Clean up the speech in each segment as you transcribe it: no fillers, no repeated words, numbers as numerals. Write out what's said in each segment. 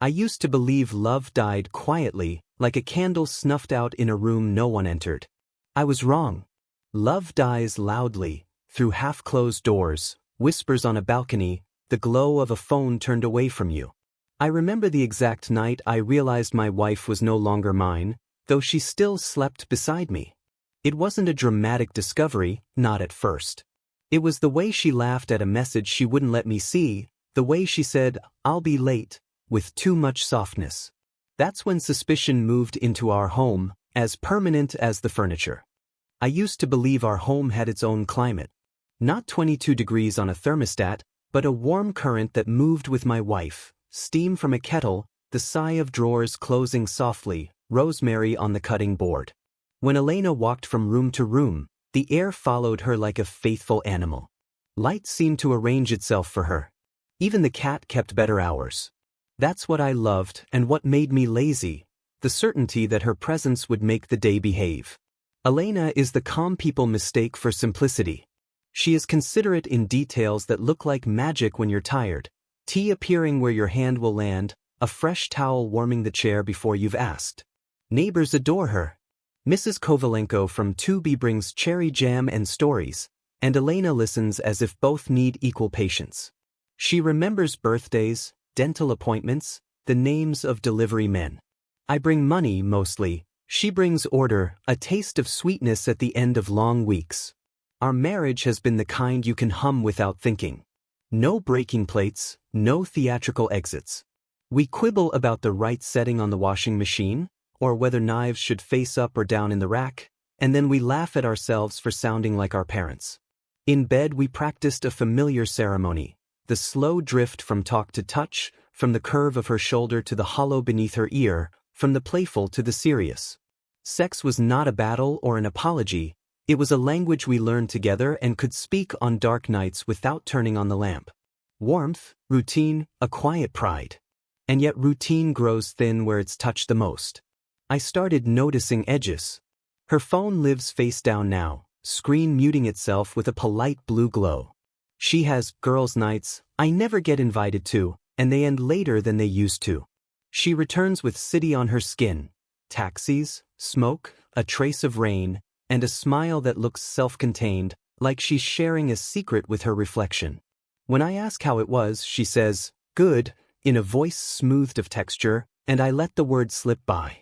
I used to believe love died quietly, like a candle snuffed out in a room no one entered. I was wrong. Love dies loudly, through half-closed doors, whispers on a balcony, the glow of a phone turned away from you. I remember the exact night I realized my wife was no longer mine, though she still slept beside me. It wasn't a dramatic discovery, not at first. It was the way she laughed at a message she wouldn't let me see, the way she said, "I'll be late," with too much softness. That's when suspicion moved into our home, as permanent as the furniture. I used to believe our home had its own climate. Not 22 degrees on a thermostat, but a warm current that moved with my wife, steam from a kettle, the sigh of drawers closing softly, rosemary on the cutting board. When Elena walked from room to room, the air followed her like a faithful animal. Light seemed to arrange itself for her. Even the cat kept better hours. That's what I loved and what made me lazy, the certainty that her presence would make the day behave. Elena is the calm people mistake for simplicity. She is considerate in details that look like magic when you're tired, tea appearing where your hand will land, a fresh towel warming the chair before you've asked. Neighbors adore her. Mrs. Kovalenko from Tubi brings cherry jam and stories, and Elena listens as if both need equal patience. She remembers birthdays, dental appointments, the names of delivery men. I bring money mostly, she brings order, a taste of sweetness at the end of long weeks. Our marriage has been the kind you can hum without thinking. No breaking plates, no theatrical exits. We quibble about the right setting on the washing machine, or whether knives should face up or down in the rack, and then we laugh at ourselves for sounding like our parents. In bed we practiced a familiar ceremony, the slow drift from talk to touch, from the curve of her shoulder to the hollow beneath her ear, from the playful to the serious. Sex was not a battle or an apology, it was a language we learned together and could speak on dark nights without turning on the lamp. Warmth, routine, a quiet pride. And yet routine grows thin where it's touched the most. I started noticing edges. Her phone lives face down now, screen muting itself with a polite blue glow. She has girls' nights I never get invited to, and they end later than they used to. She returns with city on her skin, taxis, smoke, a trace of rain, and a smile that looks self-contained, like she's sharing a secret with her reflection. When I ask how it was, she says, "Good," in a voice smoothed of texture, and I let the word slip by.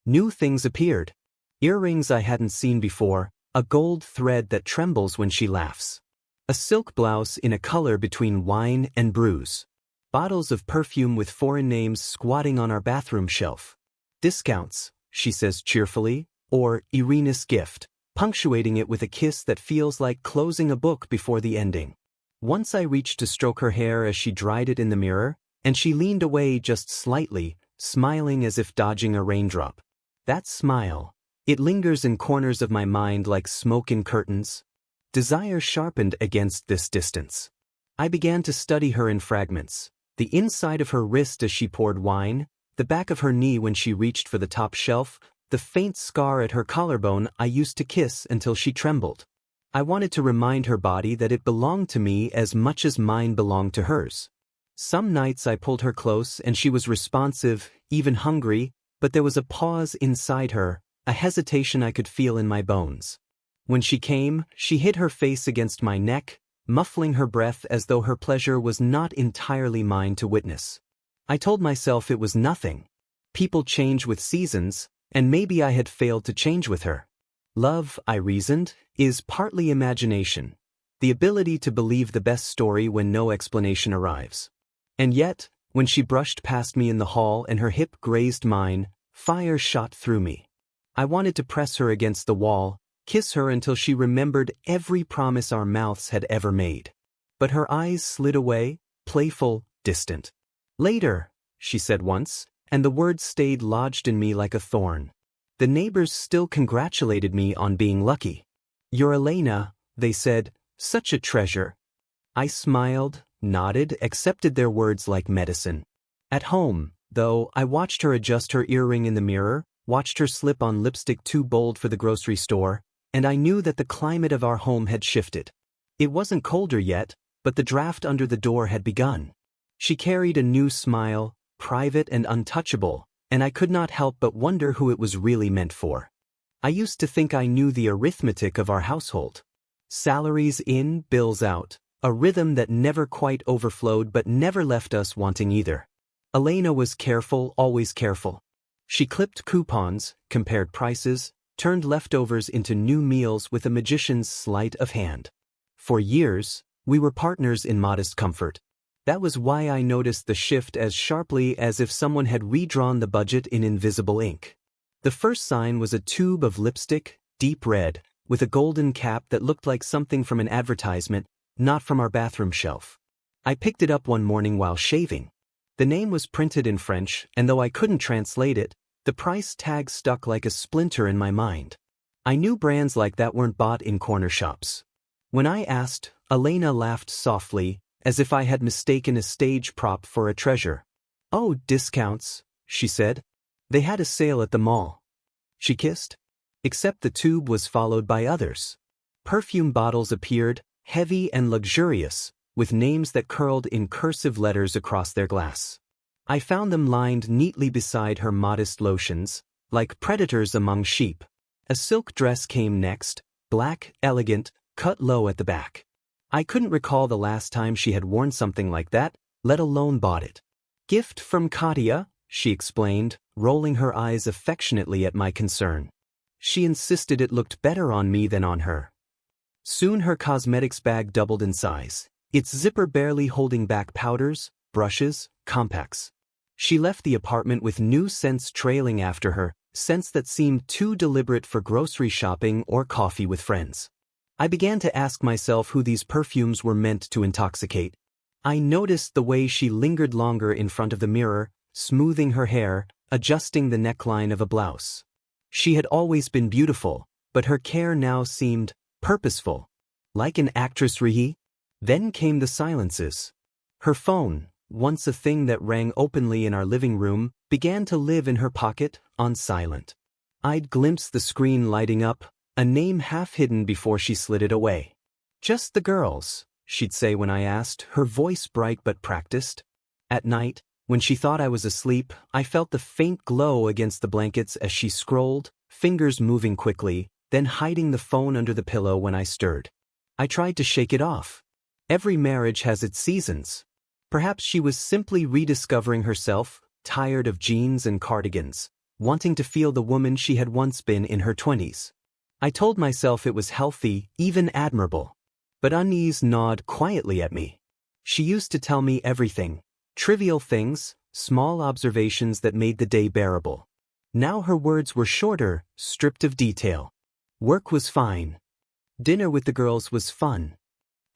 New things appeared. Earrings I hadn't seen before, a gold thread that trembles when she laughs. A silk blouse in a color between wine and bruise. Bottles of perfume with foreign names squatting on our bathroom shelf. Discounts, she says cheerfully, or Irina's gift, punctuating it with a kiss that feels like closing a book before the ending. Once I reached to stroke her hair as she dried it in the mirror, and she leaned away just slightly, smiling as if dodging a raindrop. That smile, it lingers in corners of my mind like smoke in curtains. Desire sharpened against this distance. I began to study her in fragments, the inside of her wrist as she poured wine, the back of her knee when she reached for the top shelf, the faint scar at her collarbone I used to kiss until she trembled. I wanted to remind her body that it belonged to me as much as mine belonged to hers. Some nights I pulled her close and she was responsive, even hungry, but there was a pause inside her, a hesitation I could feel in my bones. When she came, she hid her face against my neck, muffling her breath as though her pleasure was not entirely mine to witness. I told myself it was nothing. People change with seasons, and maybe I had failed to change with her. Love, I reasoned, is partly imagination, the ability to believe the best story when no explanation arrives. And yet, when she brushed past me in the hall and her hip grazed mine, fire shot through me. I wanted to press her against the wall, kiss her until she remembered every promise our mouths had ever made. But her eyes slid away, playful, distant. "Later," she said once, and the word stayed lodged in me like a thorn. The neighbors still congratulated me on being lucky. "You're Elena," they said, "such a treasure." I smiled, nodded, accepted their words like medicine. At home, though, I watched her adjust her earring in the mirror, watched her slip on lipstick too bold for the grocery store, and I knew that the climate of our home had shifted. It wasn't colder yet, but the draft under the door had begun. She carried a new smile, private and untouchable, and I could not help but wonder who it was really meant for. I used to think I knew the arithmetic of our household. Salaries in, bills out, a rhythm that never quite overflowed but never left us wanting either. Elena was careful, always careful. She clipped coupons, compared prices, turned leftovers into new meals with a magician's sleight of hand. For years, we were partners in modest comfort. That was why I noticed the shift as sharply as if someone had redrawn the budget in invisible ink. The first sign was a tube of lipstick, deep red, with a golden cap that looked like something from an advertisement, not from our bathroom shelf. I picked it up one morning while shaving. The name was printed in French, and though I couldn't translate it, the price tag stuck like a splinter in my mind. I knew brands like that weren't bought in corner shops. When I asked, Elena laughed softly, as if I had mistaken a stage prop for a treasure. "Oh, discounts," she said. "They had a sale at the mall." She kissed. Except the tube was followed by others. Perfume bottles appeared, heavy and luxurious, with names that curled in cursive letters across their glass. I found them lined neatly beside her modest lotions, like predators among sheep. A silk dress came next, black, elegant, cut low at the back. I couldn't recall the last time she had worn something like that, let alone bought it. "Gift from Katia," she explained, rolling her eyes affectionately at my concern. She insisted it looked better on me than on her. Soon her cosmetics bag doubled in size, its zipper barely holding back powders, brushes, compacts. She left the apartment with new scents trailing after her, scents that seemed too deliberate for grocery shopping or coffee with friends. I began to ask myself who these perfumes were meant to intoxicate. I noticed the way she lingered longer in front of the mirror, smoothing her hair, adjusting the neckline of a blouse. She had always been beautiful, but her care now seemed purposeful. Like an actress Rihi? Then came the silences. Her phone, once a thing that rang openly in our living room, began to live in her pocket, on silent. I'd glimpse the screen lighting up, a name half hidden before she slid it away. "Just the girls," she'd say when I asked, her voice bright but practiced. At night, when she thought I was asleep, I felt the faint glow against the blankets as she scrolled, fingers moving quickly, then hiding the phone under the pillow when I stirred. I tried to shake it off. Every marriage has its seasons. Perhaps she was simply rediscovering herself, tired of jeans and cardigans, wanting to feel the woman she had once been in her 20s. I told myself it was healthy, even admirable. But unease gnawed quietly at me. She used to tell me everything. Trivial things, small observations that made the day bearable. Now her words were shorter, stripped of detail. Work was fine. Dinner with the girls was fun.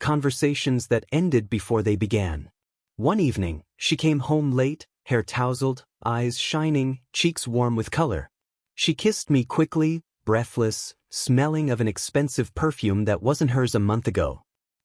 Conversations that ended before they began. One evening, she came home late, hair tousled, eyes shining, cheeks warm with color. She kissed me quickly, breathless, smelling of an expensive perfume that wasn't hers a month ago.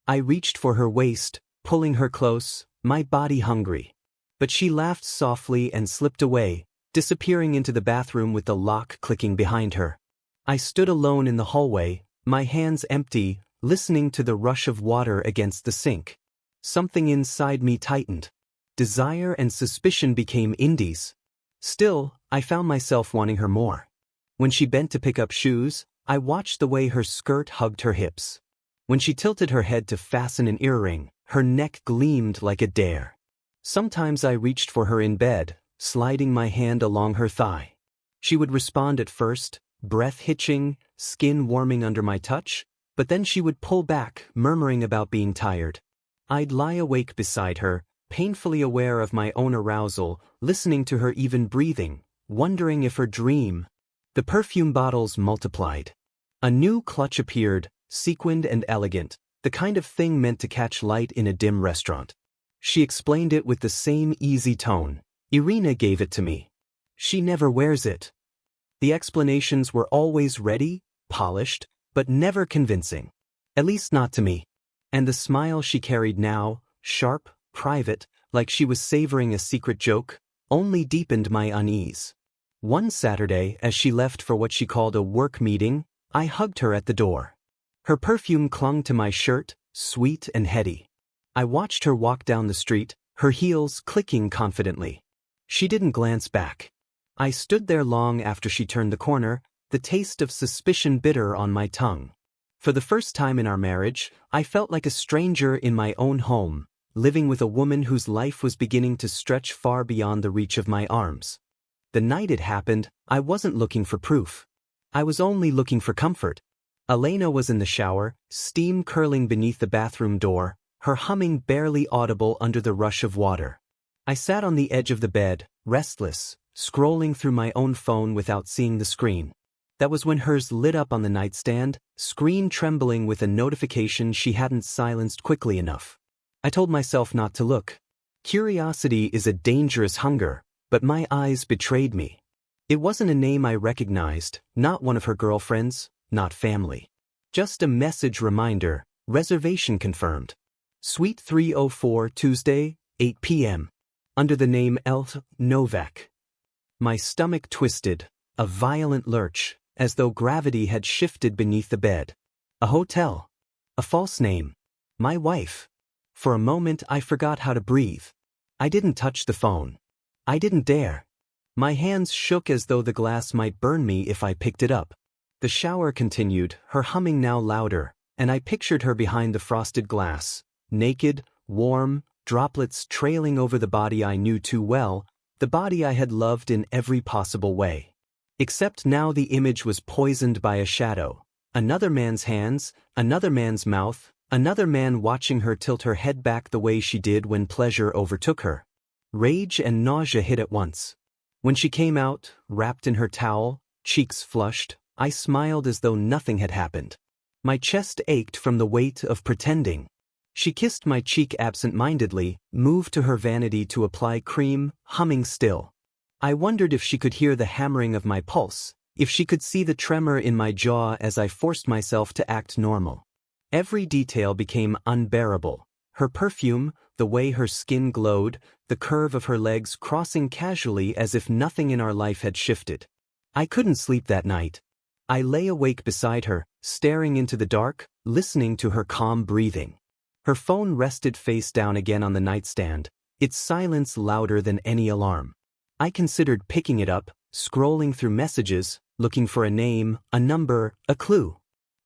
I reached for her waist, pulling her close, my body hungry. But she laughed softly and slipped away, disappearing into the bathroom with the lock clicking behind her. I stood alone in the hallway, my hands empty, listening to the rush of water against the sink. Something inside me tightened. Desire and suspicion became indies. Still, I found myself wanting her more. When she bent to pick up shoes, I watched the way her skirt hugged her hips. When she tilted her head to fasten an earring, her neck gleamed like a dare. Sometimes I reached for her in bed, sliding my hand along her thigh. She would respond at first, breath hitching, skin warming under my touch, but then she would pull back, murmuring about being tired. I'd lie awake beside her, painfully aware of my own arousal, listening to her even breathing, wondering if her dream. The perfume bottles multiplied. A new clutch appeared, sequined and elegant, the kind of thing meant to catch light in a dim restaurant. She explained it with the same easy tone. "Irina gave it to me. She never wears it." The explanations were always ready, polished, but never convincing. At least not to me. And the smile she carried now, sharp, private, like she was savoring a secret joke, only deepened my unease. One Saturday, as she left for what she called a work meeting, I hugged her at the door. Her perfume clung to my shirt, sweet and heady. I watched her walk down the street, her heels clicking confidently. She didn't glance back. I stood there long after she turned the corner, the taste of suspicion bitter on my tongue. For the first time in our marriage, I felt like a stranger in my own home, living with a woman whose life was beginning to stretch far beyond the reach of my arms. The night it happened, I wasn't looking for proof. I was only looking for comfort. Elena was in the shower, steam curling beneath the bathroom door, her humming barely audible under the rush of water. I sat on the edge of the bed, restless, scrolling through my own phone without seeing the screen. That was when hers lit up on the nightstand, screen trembling with a notification she hadn't silenced quickly enough. I told myself not to look. Curiosity is a dangerous hunger, but my eyes betrayed me. It wasn't a name I recognized, not one of her girlfriends, not family. Just a message reminder, reservation confirmed. Suite 304 Tuesday, 8 p.m. Under the name Elf Novak. My stomach twisted, a violent lurch, as though gravity had shifted beneath the bed. A hotel. A false name. My wife. For a moment I forgot how to breathe. I didn't touch the phone. I didn't dare. My hands shook as though the glass might burn me if I picked it up. The shower continued, her humming now louder, and I pictured her behind the frosted glass, naked, warm, droplets trailing over the body I knew too well, the body I had loved in every possible way. Except now the image was poisoned by a shadow. Another man's hands, another man's mouth, another man watching her tilt her head back the way she did when pleasure overtook her. Rage and nausea hit at once. When she came out, wrapped in her towel, cheeks flushed, I smiled as though nothing had happened. My chest ached from the weight of pretending. She kissed my cheek absent-mindedly, moved to her vanity to apply cream, humming still. I wondered if she could hear the hammering of my pulse, if she could see the tremor in my jaw as I forced myself to act normal. Every detail became unbearable. Her perfume, the way her skin glowed, the curve of her legs crossing casually as if nothing in our life had shifted. I couldn't sleep that night. I lay awake beside her, staring into the dark, listening to her calm breathing. Her phone rested face down again on the nightstand, its silence louder than any alarm. I considered picking it up, scrolling through messages, looking for a name, a number, a clue.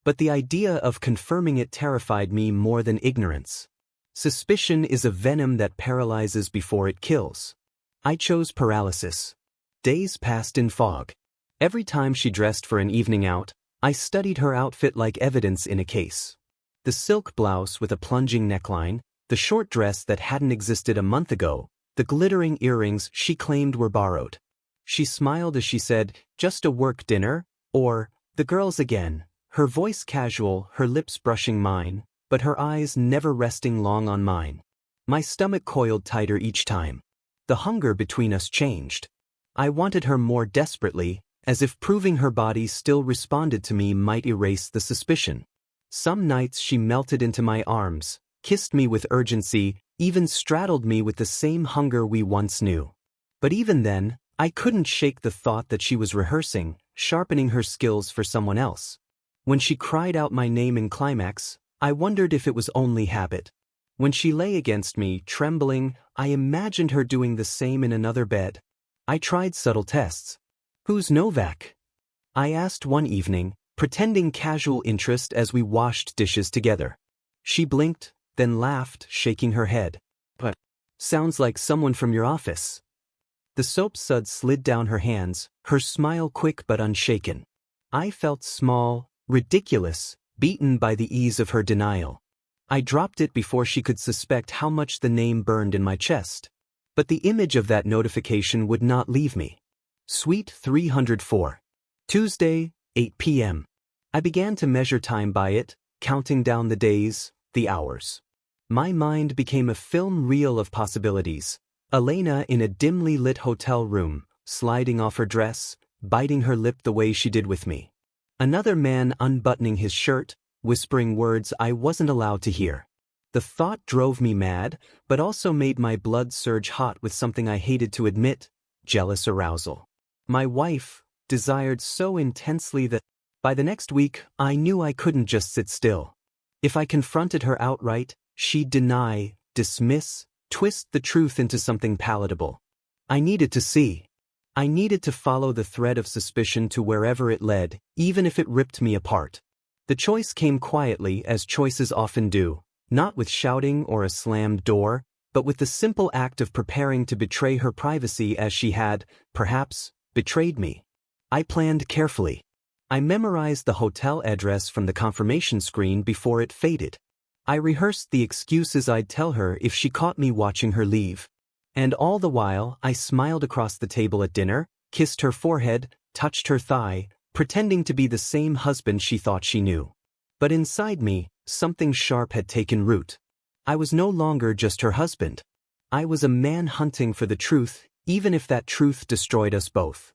But the idea of confirming it terrified me more than ignorance. Suspicion is a venom that paralyzes before it kills. I chose paralysis. Days passed in fog. Every time she dressed for an evening out, I studied her outfit like evidence in a case. The silk blouse with a plunging neckline, the short dress that hadn't existed a month ago, the glittering earrings she claimed were borrowed. She smiled as she said, "Just a work dinner," or, "The girls again," her voice casual, her lips brushing mine, but her eyes never resting long on mine. My stomach coiled tighter each time. The hunger between us changed. I wanted her more desperately, as if proving her body still responded to me might erase the suspicion. Some nights she melted into my arms, kissed me with urgency, even straddled me with the same hunger we once knew. But even then, I couldn't shake the thought that she was rehearsing, sharpening her skills for someone else. When she cried out my name in climax, I wondered if it was only habit. When she lay against me, trembling, I imagined her doing the same in another bed. I tried subtle tests. "Who's Novak?" I asked one evening, pretending casual interest as we washed dishes together. She blinked, then laughed, shaking her head. "But sounds like someone from your office." The soap suds slid down her hands, her smile quick but unshaken. I felt small, ridiculous, beaten by the ease of her denial. I dropped it before she could suspect how much the name burned in my chest. But the image of that notification would not leave me. Suite 304. Tuesday, 8 p.m. I began to measure time by it, counting down the days, the hours. My mind became a film reel of possibilities. Elena in a dimly lit hotel room, sliding off her dress, biting her lip the way she did with me. Another man unbuttoning his shirt, whispering words I wasn't allowed to hear. The thought drove me mad, but also made my blood surge hot with something I hated to admit, jealous arousal. My wife, desired so intensely that, by the next week, I knew I couldn't just sit still. If I confronted her outright, she'd deny, dismiss, twist the truth into something palatable. I needed to see. I needed to follow the thread of suspicion to wherever it led, even if it ripped me apart. The choice came quietly, as choices often do, not with shouting or a slammed door, but with the simple act of preparing to betray her privacy as she had, perhaps, betrayed me. I planned carefully. I memorized the hotel address from the confirmation screen before it faded. I rehearsed the excuses I'd tell her if she caught me watching her leave. And all the while, I smiled across the table at dinner, kissed her forehead, touched her thigh, pretending to be the same husband she thought she knew. But inside me, something sharp had taken root. I was no longer just her husband. I was a man hunting for the truth, even if that truth destroyed us both.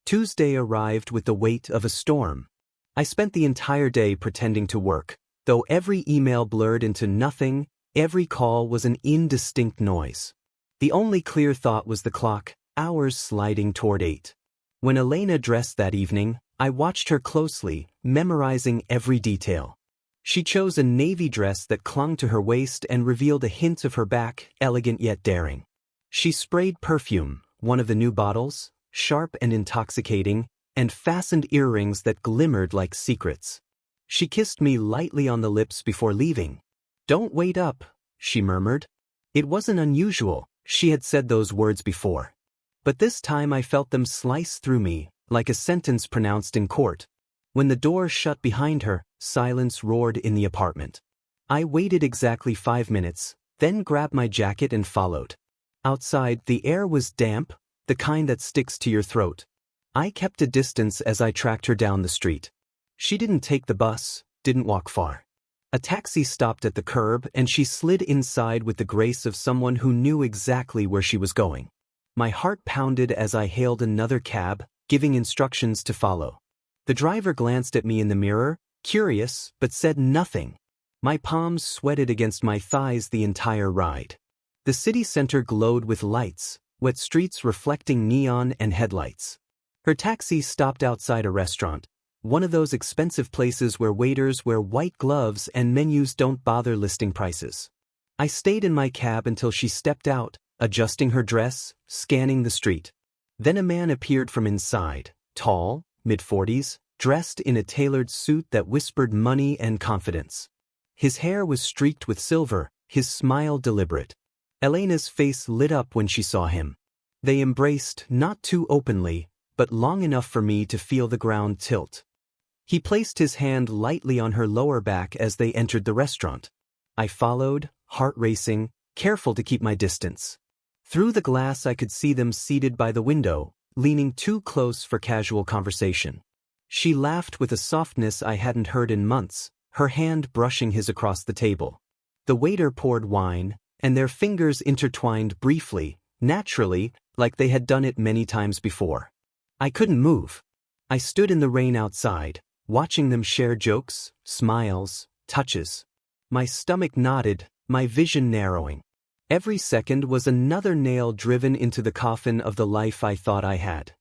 Tuesday arrived with the weight of a storm. I spent the entire day pretending to work, though every email blurred into nothing, every call was an indistinct noise. The only clear thought was the clock, hours sliding toward 8. When Elena dressed that evening, I watched her closely, memorizing every detail. She chose a navy dress that clung to her waist and revealed a hint of her back, elegant yet daring. She sprayed perfume, one of the new bottles, sharp and intoxicating, and fastened earrings that glimmered like secrets. She kissed me lightly on the lips before leaving. "Don't wait up," she murmured. It wasn't unusual, she had said those words before. But this time I felt them slice through me, like a sentence pronounced in court. When the door shut behind her, silence roared in the apartment. I waited exactly 5 minutes, then grabbed my jacket and followed. Outside, the air was damp, the kind that sticks to your throat. I kept a distance as I tracked her down the street. She didn't take the bus, didn't walk far. A taxi stopped at the curb and she slid inside with the grace of someone who knew exactly where she was going. My heart pounded as I hailed another cab, giving instructions to follow. The driver glanced at me in the mirror, curious, but said nothing. My palms sweated against my thighs the entire ride. The city center glowed with lights, wet streets reflecting neon and headlights. Her taxi stopped outside a restaurant, one of those expensive places where waiters wear white gloves and menus don't bother listing prices. I stayed in my cab until she stepped out, adjusting her dress, scanning the street. Then a man appeared from inside, tall, mid-40s, dressed in a tailored suit that whispered money and confidence. His hair was streaked with silver, his smile deliberate. Elena's face lit up when she saw him. They embraced, not too openly, but long enough for me to feel the ground tilt. He placed his hand lightly on her lower back as they entered the restaurant. I followed, heart racing, careful to keep my distance. Through the glass I could see them seated by the window, leaning too close for casual conversation. She laughed with a softness I hadn't heard in months, her hand brushing his across the table. The waiter poured wine, and their fingers intertwined briefly, naturally, like they had done it many times before. I couldn't move. I stood in the rain outside, watching them share jokes, smiles, touches. My stomach knotted, my vision narrowing. Every second was another nail driven into the coffin of the life I thought I had.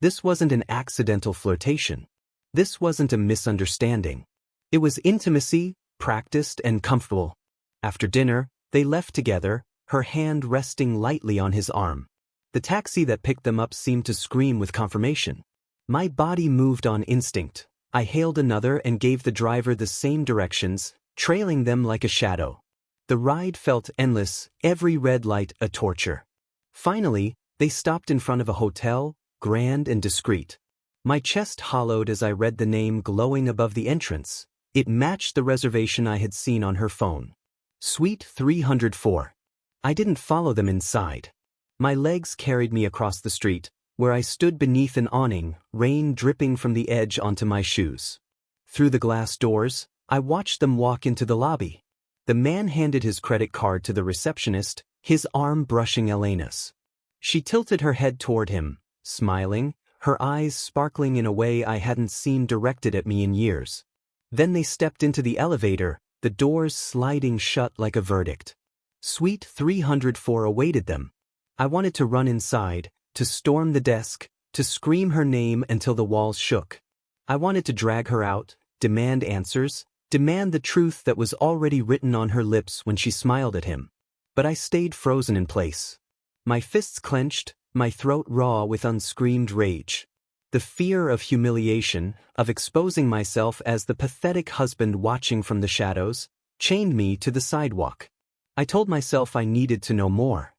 This wasn't an accidental flirtation. This wasn't a misunderstanding. It was intimacy, practiced and comfortable. After dinner, they left together, her hand resting lightly on his arm. The taxi that picked them up seemed to scream with confirmation. My body moved on instinct. I hailed another and gave the driver the same directions, trailing them like a shadow. The ride felt endless, every red light a torture. Finally, they stopped in front of a hotel, grand and discreet. My chest hollowed as I read the name glowing above the entrance. It matched the reservation I had seen on her phone. Suite 304. I didn't follow them inside. My legs carried me across the street, where I stood beneath an awning, rain dripping from the edge onto my shoes. Through the glass doors, I watched them walk into the lobby. The man handed his credit card to the receptionist, his arm brushing Elena's. She tilted her head toward him, smiling, her eyes sparkling in a way I hadn't seen directed at me in years. Then they stepped into the elevator, the doors sliding shut like a verdict. Suite 304 awaited them. I wanted to run inside, to storm the desk, to scream her name until the walls shook. I wanted to drag her out, demand answers, demand the truth that was already written on her lips when she smiled at him. But I stayed frozen in place. My fists clenched, my throat raw with unscreamed rage. The fear of humiliation, of exposing myself as the pathetic husband watching from the shadows, chained me to the sidewalk. I told myself I needed to know more.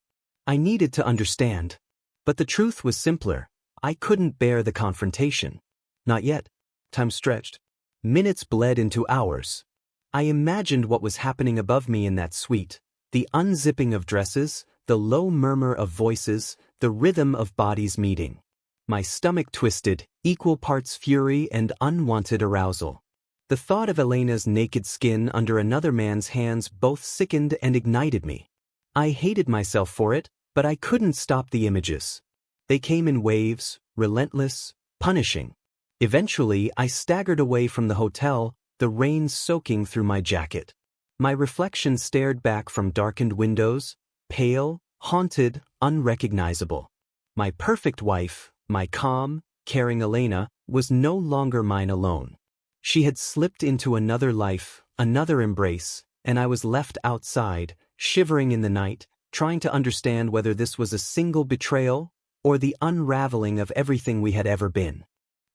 I needed to understand. But the truth was simpler. I couldn't bear the confrontation. Not yet. Time stretched. Minutes bled into hours. I imagined what was happening above me in that suite, the unzipping of dresses, the low murmur of voices, the rhythm of bodies meeting. My stomach twisted, equal parts fury and unwanted arousal. The thought of Elena's naked skin under another man's hands both sickened and ignited me. I hated myself for it, but I couldn't stop the images. They came in waves, relentless, punishing. Eventually, I staggered away from the hotel, the rain soaking through my jacket. My reflection stared back from darkened windows, pale, haunted, unrecognizable. My perfect wife, my calm, caring Elena, was no longer mine alone. She had slipped into another life, another embrace, and I was left outside, shivering in the night, trying to understand whether this was a single betrayal or the unraveling of everything we had ever been.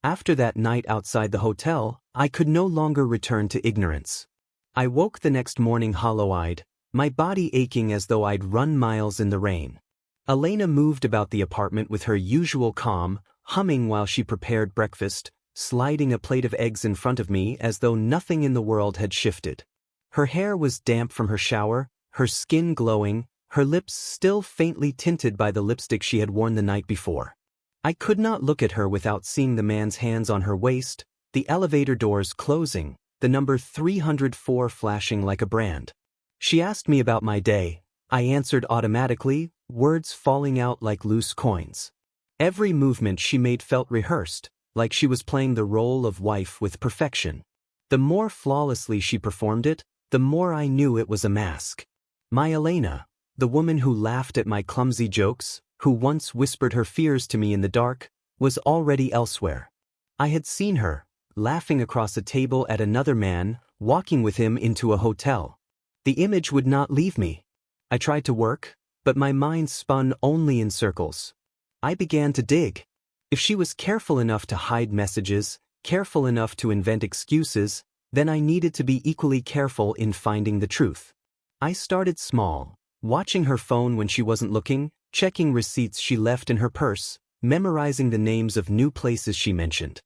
After that night outside the hotel, I could no longer return to ignorance. I woke the next morning hollow-eyed, my body aching as though I'd run miles in the rain. Elena moved about the apartment with her usual calm, humming while she prepared breakfast, sliding a plate of eggs in front of me as though nothing in the world had shifted. Her hair was damp from her shower, her skin glowing, her lips still faintly tinted by the lipstick she had worn the night before. I could not look at her without seeing the man's hands on her waist, the elevator doors closing, the number 304 flashing like a brand. She asked me about my day. I answered automatically, words falling out like loose coins. Every movement she made felt rehearsed, like she was playing the role of wife with perfection. The more flawlessly she performed it, the more I knew it was a mask. My Elena, the woman who laughed at my clumsy jokes, who once whispered her fears to me in the dark, was already elsewhere. I had seen her, laughing across a table at another man, walking with him into a hotel. The image would not leave me. I tried to work, but my mind spun only in circles. I began to dig. If she was careful enough to hide messages, careful enough to invent excuses, then I needed to be equally careful in finding the truth. I started small, watching her phone when she wasn't looking, checking receipts she left in her purse, memorizing the names of new places she mentioned.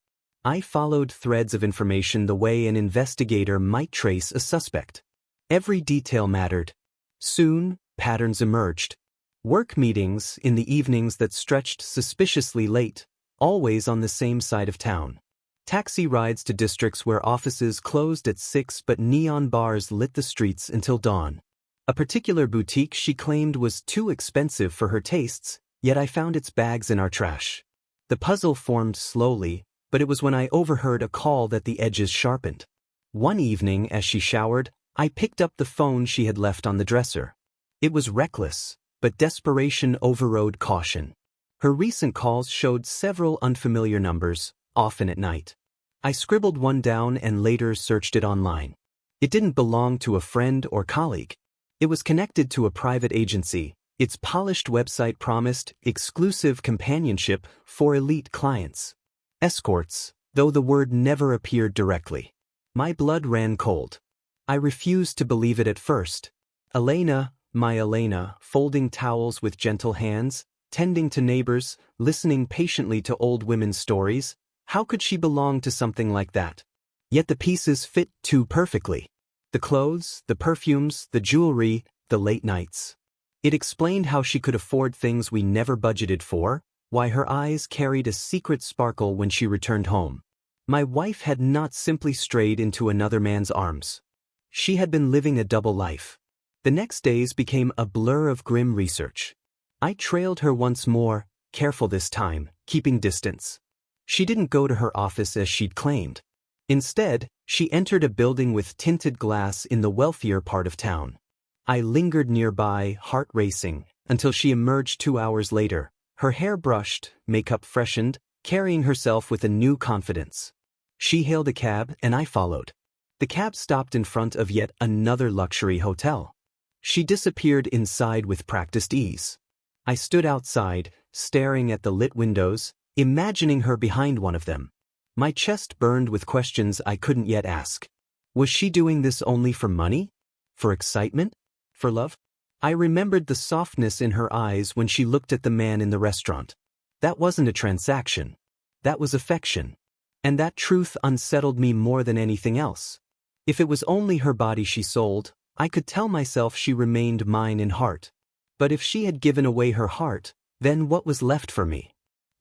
I followed threads of information the way an investigator might trace a suspect. Every detail mattered. Soon, patterns emerged. Work meetings in the evenings that stretched suspiciously late, always on the same side of town. Taxi rides to districts where offices closed at 6 but neon bars lit the streets until dawn. A particular boutique she claimed was too expensive for her tastes, yet I found its bags in our trash. The puzzle formed slowly, but it was when I overheard a call that the edges sharpened. One evening, as she showered, I picked up the phone she had left on the dresser. It was reckless, but desperation overrode caution. Her recent calls showed several unfamiliar numbers, often at night. I scribbled one down and later searched it online. It didn't belong to a friend or colleague. It was connected to a private agency. Its polished website promised exclusive companionship for elite clients. Escorts, though the word never appeared directly. My blood ran cold. I refused to believe it at first. Elena, my Elena, folding towels with gentle hands, tending to neighbors, listening patiently to old women's stories, how could she belong to something like that? Yet the pieces fit too perfectly. The clothes, the perfumes, the jewelry, the late nights. It explained how she could afford things we never budgeted for, why her eyes carried a secret sparkle when she returned home. My wife had not simply strayed into another man's arms. She had been living a double life. The next days became a blur of grim research. I trailed her once more, careful this time, keeping distance. She didn't go to her office as she'd claimed. Instead, she entered a building with tinted glass in the wealthier part of town. I lingered nearby, heart racing, until she emerged 2 hours later, her hair brushed, makeup freshened, carrying herself with a new confidence. She hailed a cab and I followed. The cab stopped in front of yet another luxury hotel. She disappeared inside with practiced ease. I stood outside, staring at the lit windows, imagining her behind one of them. My chest burned with questions I couldn't yet ask. Was she doing this only for money? For excitement? For love? I remembered the softness in her eyes when she looked at the man in the restaurant. That wasn't a transaction. That was affection. And that truth unsettled me more than anything else. If it was only her body she sold, I could tell myself she remained mine in heart. But if she had given away her heart, then what was left for me?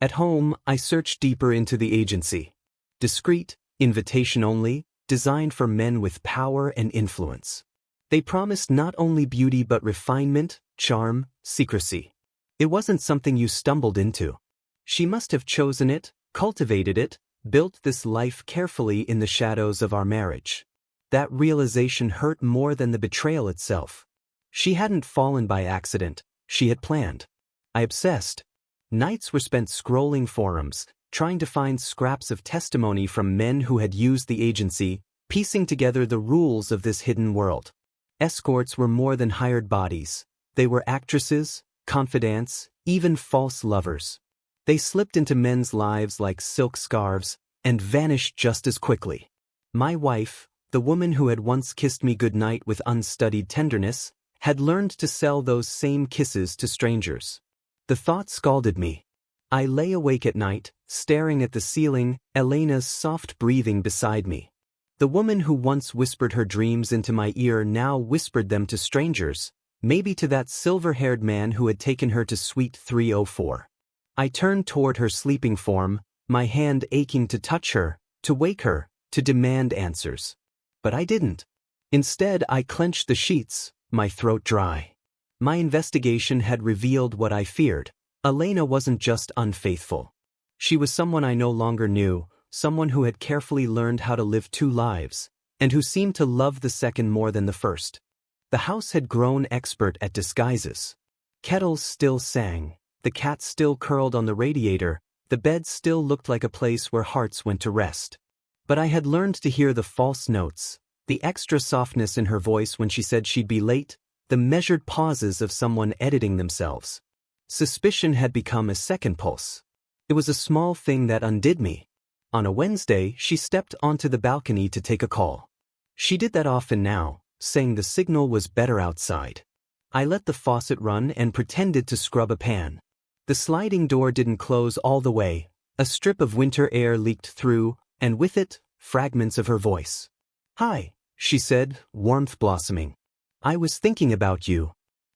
At home, I searched deeper into the agency. Discreet, invitation only, designed for men with power and influence. They promised not only beauty but refinement, charm, secrecy. It wasn't something you stumbled into. She must have chosen it, cultivated it, built this life carefully in the shadows of our marriage. That realization hurt more than the betrayal itself. She hadn't fallen by accident, she had planned. I obsessed. Nights were spent scrolling forums, trying to find scraps of testimony from men who had used the agency, piecing together the rules of this hidden world. Escorts were more than hired bodies. They were actresses, confidants, even false lovers. They slipped into men's lives like silk scarves and vanished just as quickly. My wife, the woman who had once kissed me goodnight with unstudied tenderness, had learned to sell those same kisses to strangers. The thought scalded me. I lay awake at night, staring at the ceiling, Elena's soft breathing beside me. The woman who once whispered her dreams into my ear now whispered them to strangers, maybe to that silver-haired man who had taken her to Suite 304. I turned toward her sleeping form, my hand aching to touch her, to wake her, to demand answers. But I didn't. Instead, I clenched the sheets, my throat dry. My investigation had revealed what I feared. Elena wasn't just unfaithful. She was someone I no longer knew, someone who had carefully learned how to live two lives, and who seemed to love the second more than the first. The house had grown expert at disguises. Kettles still sang, the cat still curled on the radiator, the bed still looked like a place where hearts went to rest. But I had learned to hear the false notes, the extra softness in her voice when she said she'd be late, the measured pauses of someone editing themselves. Suspicion had become a second pulse. It was a small thing that undid me. On a Wednesday, she stepped onto the balcony to take a call. She did that often now, saying the signal was better outside. I let the faucet run and pretended to scrub a pan. The sliding door didn't close all the way. A strip of winter air leaked through, and with it, fragments of her voice. "Hi," she said, warmth blossoming. "I was thinking about you."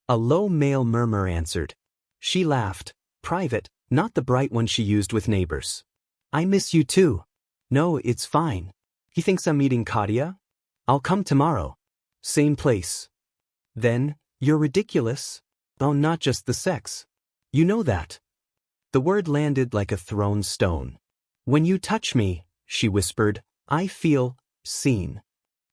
A low male murmur answered. She laughed, private, not the bright one she used with neighbors. "I miss you too." "No, it's fine. He thinks I'm meeting Katia? I'll come tomorrow. Same place." Then, "You're ridiculous." "Oh, not just the sex. You know that." The word landed like a thrown stone. "When you touch me," she whispered, "I feel seen."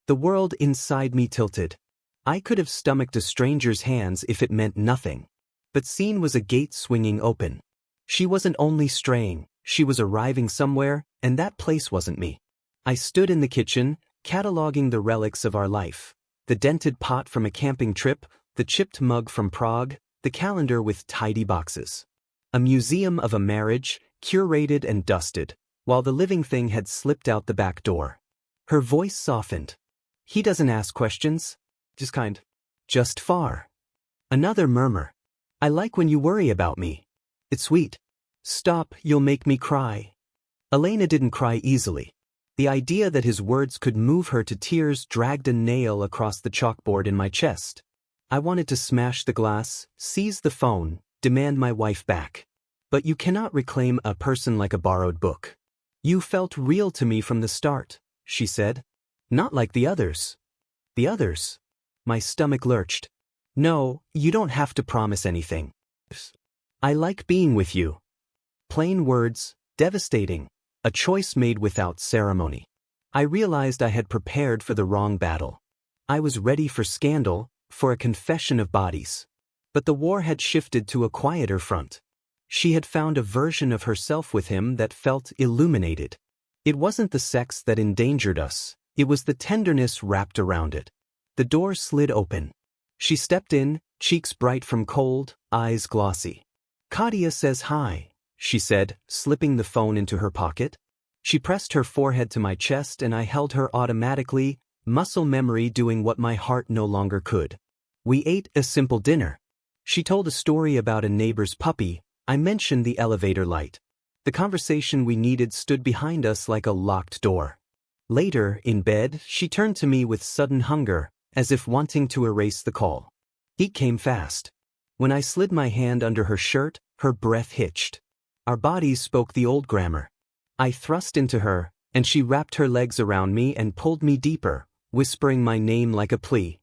The world inside me tilted. I could have stomached a stranger's hands if it meant nothing. But seen was a gate swinging open. She wasn't only straying, she was arriving somewhere, and that place wasn't me. I stood in the kitchen, cataloging the relics of our life. The dented pot from a camping trip, the chipped mug from Prague, the calendar with tidy boxes. A museum of a marriage, curated and dusted, while the living thing had slipped out the back door. Her voice softened. "He doesn't ask questions. Just far." Another murmur. "I like when you worry about me. It's sweet." "Stop, you'll make me cry." Elena didn't cry easily. The idea that his words could move her to tears dragged a nail across the chalkboard in my chest. I wanted to smash the glass, seize the phone, demand my wife back. But you cannot reclaim a person like a borrowed book. "You felt real to me from the start," she said. "Not like the others." "The others?" My stomach lurched. "No, you don't have to promise anything. I like being with you." Plain words, devastating, a choice made without ceremony. I realized I had prepared for the wrong battle. I was ready for scandal, for a confession of bodies. But the war had shifted to a quieter front. She had found a version of herself with him that felt illuminated. It wasn't the sex that endangered us, it was the tenderness wrapped around it. The door slid open. She stepped in, cheeks bright from cold, eyes glossy. Katia says hi, she said, slipping the phone into her pocket. She pressed her forehead to my chest and I held her automatically, muscle memory doing what my heart no longer could. We ate a simple dinner. She told a story about a neighbor's puppy. I mentioned the elevator light. The conversation we needed stood behind us like a locked door. Later, in bed, she turned to me with sudden hunger, as if wanting to erase the call. It came fast. When I slid my hand under her shirt, her breath hitched. Our bodies spoke the old grammar. I thrust into her, and she wrapped her legs around me and pulled me deeper, whispering my name like a plea.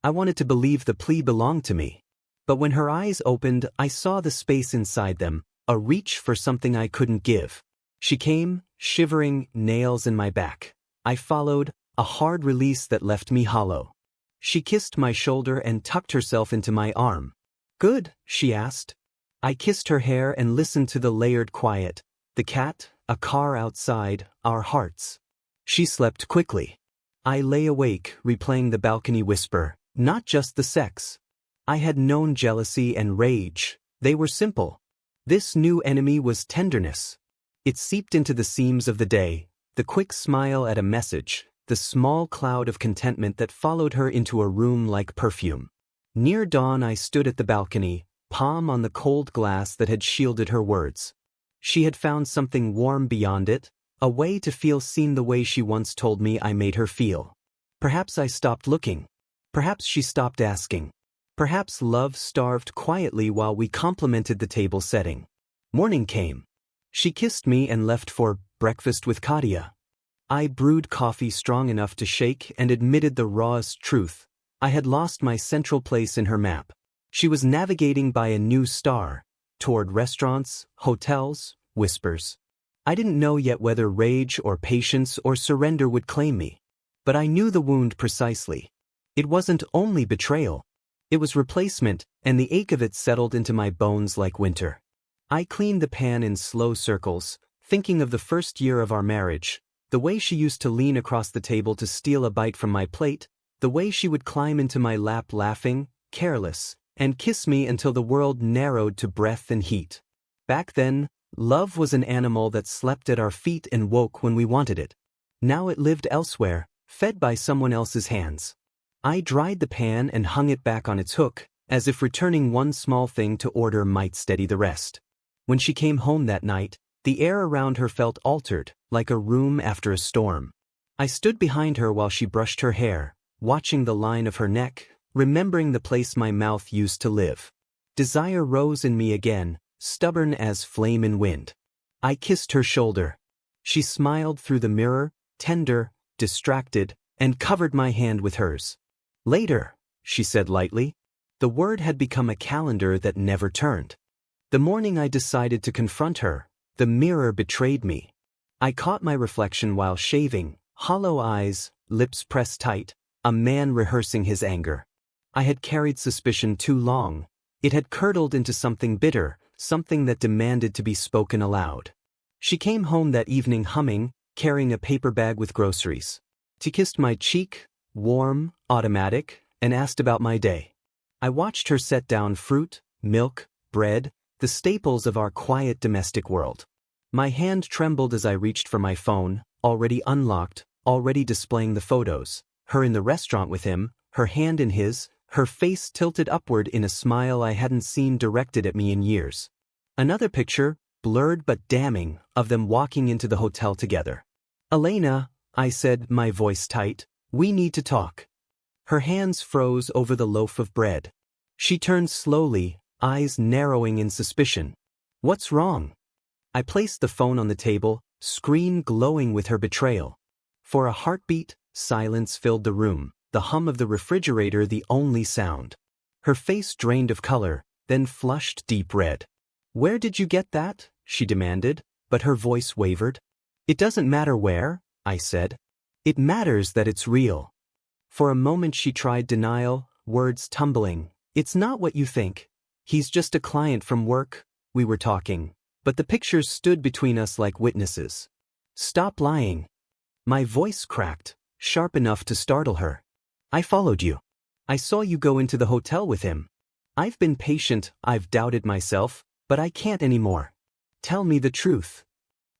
I wanted to believe the plea belonged to me. But when her eyes opened, I saw the space inside them, a reach for something I couldn't give. She came, shivering, nails in my back. I followed, a hard release that left me hollow. She kissed my shoulder and tucked herself into my arm. Good, she asked. I kissed her hair and listened to the layered quiet. The cat, a car outside, our hearts. She slept quickly. I lay awake, replaying the balcony whisper, not just the sex. I had known jealousy and rage. They were simple. This new enemy was tenderness. It seeped into the seams of the day, the quick smile at a message, the small cloud of contentment that followed her into a room like perfume. Near dawn I stood at the balcony, palm on the cold glass that had shielded her words. She had found something warm beyond it, a way to feel seen the way she once told me I made her feel. Perhaps I stopped looking. Perhaps she stopped asking. Perhaps love starved quietly while we complimented the table setting. Morning came. She kissed me and left for breakfast with Katia. I brewed coffee strong enough to shake and admitted the rawest truth. I had lost my central place in her map. She was navigating by a new star, toward restaurants, hotels, whispers. I didn't know yet whether rage or patience or surrender would claim me. But I knew the wound precisely. It wasn't only betrayal. It was replacement, and the ache of it settled into my bones like winter. I cleaned the pan in slow circles, thinking of the first year of our marriage, the way she used to lean across the table to steal a bite from my plate, the way she would climb into my lap laughing, careless, and kiss me until the world narrowed to breath and heat. Back then, love was an animal that slept at our feet and woke when we wanted it. Now it lived elsewhere, fed by someone else's hands. I dried the pan and hung it back on its hook, as if returning one small thing to order might steady the rest. When she came home that night, the air around her felt altered, like a room after a storm. I stood behind her while she brushed her hair, watching the line of her neck, remembering the place my mouth used to live. Desire rose in me again, stubborn as flame in wind. I kissed her shoulder. She smiled through the mirror, tender, distracted, and covered my hand with hers. Later, she said lightly. The word had become a calendar that never turned. The morning I decided to confront her, the mirror betrayed me. I caught my reflection while shaving, hollow eyes, lips pressed tight, a man rehearsing his anger. I had carried suspicion too long. It had curdled into something bitter, something that demanded to be spoken aloud. She came home that evening humming, carrying a paper bag with groceries. She kissed my cheek, warm, automatic, and asked about my day. I watched her set down fruit, milk, bread, the staples of our quiet domestic world. My hand trembled as I reached for my phone, already unlocked, already displaying the photos, her in the restaurant with him, her hand in his, her face tilted upward in a smile I hadn't seen directed at me in years. Another picture, blurred but damning, of them walking into the hotel together. Elena, I said, my voice tight, we need to talk. Her hands froze over the loaf of bread. She turned slowly, eyes narrowing in suspicion. What's wrong? I placed the phone on the table, screen glowing with her betrayal. For a heartbeat, silence filled the room, the hum of the refrigerator the only sound. Her face drained of color, then flushed deep red. Where did you get that? She demanded, but her voice wavered. It doesn't matter where, I said. It matters that it's real. For a moment she tried denial, words tumbling. It's not what you think. He's just a client from work. We were talking, but the pictures stood between us like witnesses. Stop lying. My voice cracked, sharp enough to startle her. I followed you. I saw you go into the hotel with him. I've been patient, I've doubted myself, But I can't anymore. Tell me the truth.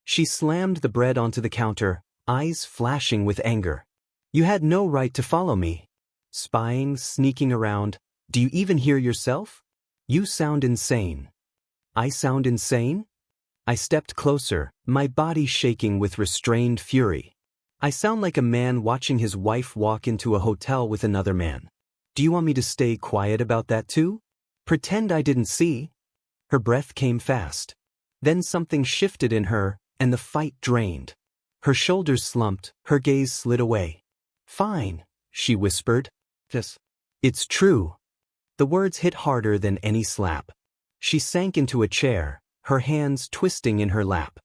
She slammed the bread onto the counter, eyes flashing with anger. You had no right to follow me. Spying, sneaking around. Do you even hear yourself? You sound insane. I sound insane? I stepped closer, my body shaking with restrained fury. I sound like a man watching his wife walk into a hotel with another man. Do you want me to stay quiet about that too? Pretend I didn't see? Her breath came fast. Then something shifted in her, and the fight drained. Her shoulders slumped, her gaze slid away. Fine, she whispered. Just. It's true. The words hit harder than any slap. She sank into a chair, her hands twisting in her lap.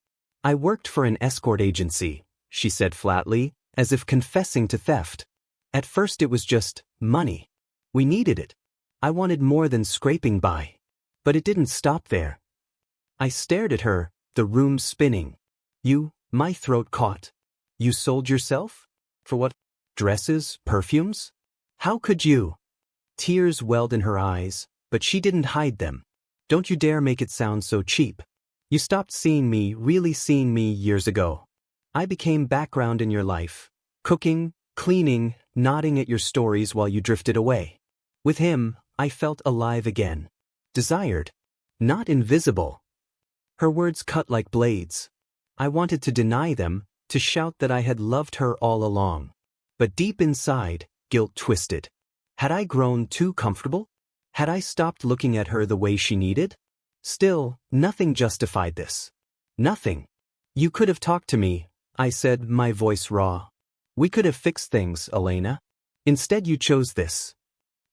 I worked for an escort agency, she said flatly, as if confessing to theft. At first it was just money. We needed it. I wanted more than scraping by. But it didn't stop there. I stared at her, the room spinning. My throat caught. You sold yourself? For what? Dresses, perfumes? How could you? Tears welled in her eyes, but she didn't hide them. Don't you dare make it sound so cheap. You stopped seeing me, really seeing me years ago. I became background in your life, cooking, cleaning, nodding at your stories while you drifted away. With him, I felt alive again. Desired. Not invisible. Her words cut like blades. I wanted to deny them, to shout that I had loved her all along. But deep inside, guilt twisted. Had I grown too comfortable? Had I stopped looking at her the way she needed? Still, nothing justified this. Nothing. You could have talked to me, I said, my voice raw. We could have fixed things, Elena. Instead you chose this.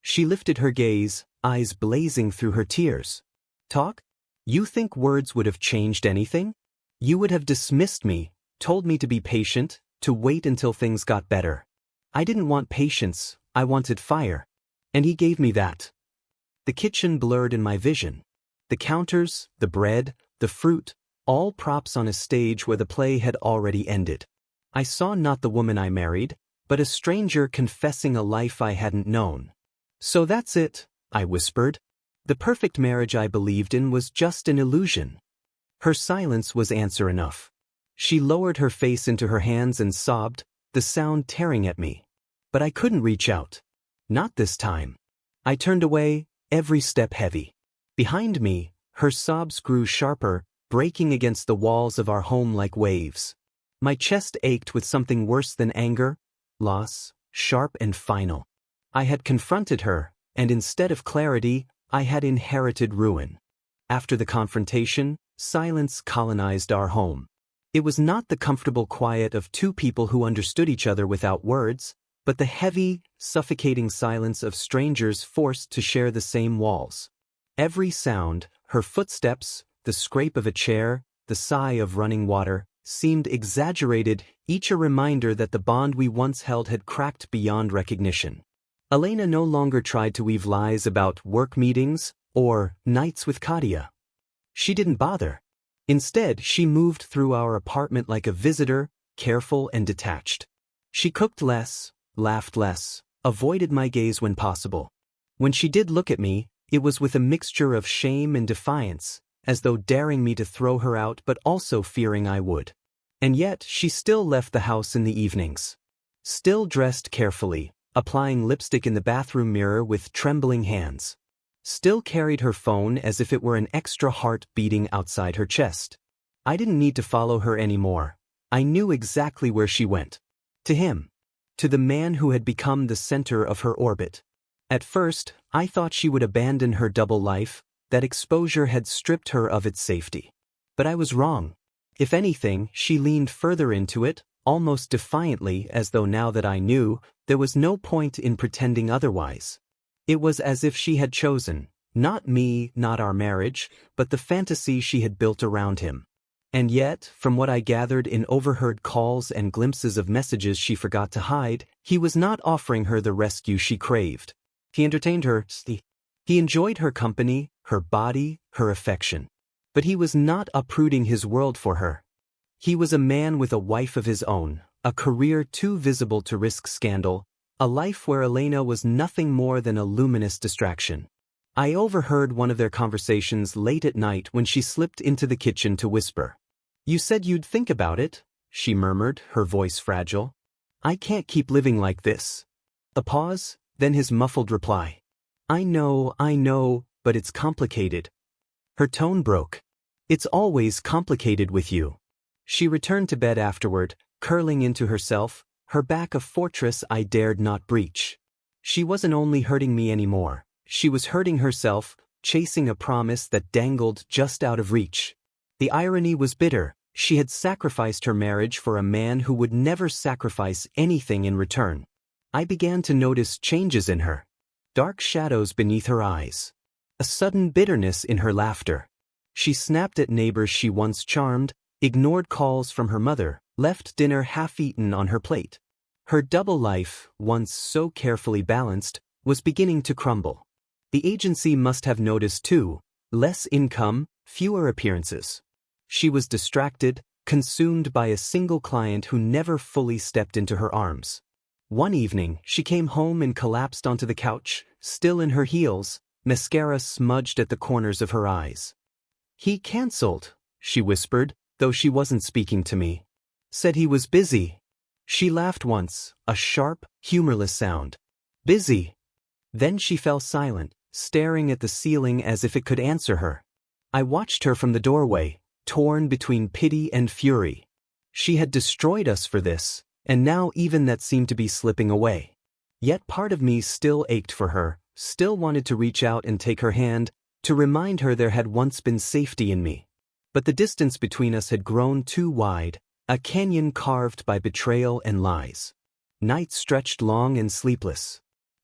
She lifted her gaze, eyes blazing through her tears. Talk? You think words would have changed anything? You would have dismissed me, told me to be patient, to wait until things got better. I didn't want patience, I wanted fire. And he gave me that. The kitchen blurred in my vision. The counters, the bread, the fruit, all props on a stage where the play had already ended. I saw not the woman I married, but a stranger confessing a life I hadn't known. So that's it, I whispered. The perfect marriage I believed in was just an illusion. Her silence was answer enough. She lowered her face into her hands and sobbed, the sound tearing at me. But I couldn't reach out. Not this time. I turned away, every step heavy. Behind me, her sobs grew sharper, breaking against the walls of our home like waves. My chest ached with something worse than anger, loss, sharp and final. I had confronted her, and instead of clarity, I had inherited ruin. After the confrontation, silence colonized our home. It was not the comfortable quiet of two people who understood each other without words, but the heavy, suffocating silence of strangers forced to share the same walls. Every sound, her footsteps, the scrape of a chair, the sigh of running water, seemed exaggerated, each a reminder that the bond we once held had cracked beyond recognition. Elena no longer tried to weave lies about work meetings or nights with Katia. She didn't bother. Instead, she moved through our apartment like a visitor, careful and detached. She cooked less, laughed less, avoided my gaze when possible. When she did look at me, it was with a mixture of shame and defiance, as though daring me to throw her out but also fearing I would. And yet, she still left the house in the evenings. Still dressed carefully, applying lipstick in the bathroom mirror with trembling hands. Still carried her phone as if it were an extra heart beating outside her chest. I didn't need to follow her anymore. I knew exactly where she went. To him. To the man who had become the center of her orbit. At first, I thought she would abandon her double life, that exposure had stripped her of its safety. But I was wrong. If anything, she leaned further into it, almost defiantly, as though now that I knew, there was no point in pretending otherwise. It was as if she had chosen, not me, not our marriage, but the fantasy she had built around him. And yet, from what I gathered in overheard calls and glimpses of messages she forgot to hide, he was not offering her the rescue she craved. He entertained her. He enjoyed her company, her body, her affection. But he was not uprooting his world for her. He was a man with a wife of his own, a career too visible to risk scandal, a life where Elena was nothing more than a luminous distraction. I overheard one of their conversations late at night when she slipped into the kitchen to whisper. "You said you'd think about it," she murmured, her voice fragile. "I can't keep living like this." A pause, then his muffled reply. I know, but it's complicated." Her tone broke. "It's always complicated with you." She returned to bed afterward, curling into herself, her back a fortress I dared not breach. She wasn't only hurting me anymore. She was hurting herself, chasing a promise that dangled just out of reach. The irony was bitter. She had sacrificed her marriage for a man who would never sacrifice anything in return. I began to notice changes in her. Dark shadows beneath her eyes. A sudden bitterness in her laughter. She snapped at neighbors she once charmed, ignored calls from her mother, left dinner half-eaten on her plate. Her double life, once so carefully balanced, was beginning to crumble. The agency must have noticed too. Less income, fewer appearances. She was distracted, consumed by a single client who never fully stepped into her arms. One evening, she came home and collapsed onto the couch, still in her heels, mascara smudged at the corners of her eyes. "He canceled," she whispered, though she wasn't speaking to me. "Said he was busy." She laughed once, a sharp, humorless sound. "Busy." Then she fell silent, staring at the ceiling as if it could answer her. I watched her from the doorway, torn between pity and fury. She had destroyed us for this, and now even that seemed to be slipping away. Yet part of me still ached for her, still wanted to reach out and take her hand, to remind her there had once been safety in me. But the distance between us had grown too wide, a canyon carved by betrayal and lies. Nights stretched long and sleepless.